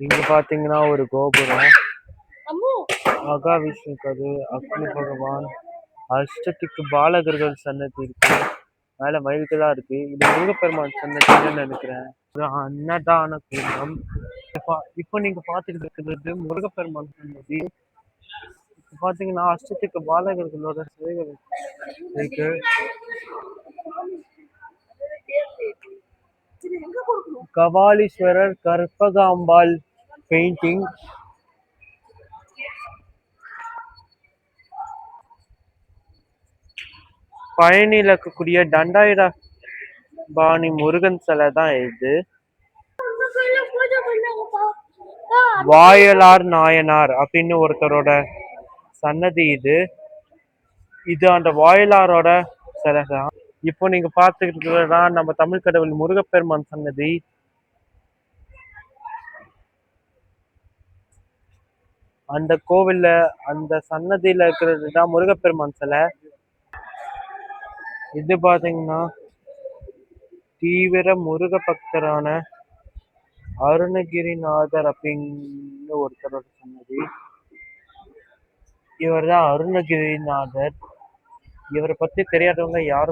இங்க பாத்தீங்கன்னா ஒரு கோபுரம், மகாவிஷ்ணுக்கு அது, அக்னி பகவான், அஷ்டதிக்கு பாலகர்கள் சன்னதி இருக்கு, மேல மயில்களா இருக்கு. இது முருகப்பெருமான் சன்னதின்னு நினைக்கிறேன். இது அன்னதான கூடம். இப்போ நீங்க பாத்துக்கிட்டு இருக்கிறது முருகப்பெருமான் சன்னதி. பாத்தீங்கன்னா அஷ்டதிக்கு பாலகர்களோட சிலைகள் இருக்கு. கபாலீஸ்வரர், கற்பகாம்பாள் பெயிண்டிங். பழனியில இருக்கக்கூடிய தண்டாயுதபாணி முருகன் சிலை தான் இது. வாயலார் நாயனார் அப்படின்னு ஒருத்தரோட சன்னதி இது. இது அந்த வாயலாரோட சிலை தான். இப்போ நீங்க பார்த்துக்கிட்டு நம்ம தமிழ் கடவுள் முருகப்பெருமான் சன்னதி. அந்த கோவில்ல அந்த சன்னதியில இருக்கிறது தான் முருகப்பெருமான் சிலை. இது பாத்தீங்கன்னா தீவிர முருக பக்தரான அருணகிரிநாதர் அப்படின்னு ஒருத்தரோட சன்னதி. இவர் தான் அருணகிரிநாதர். இவரை பத்தி தெரியாதவங்க யாரும்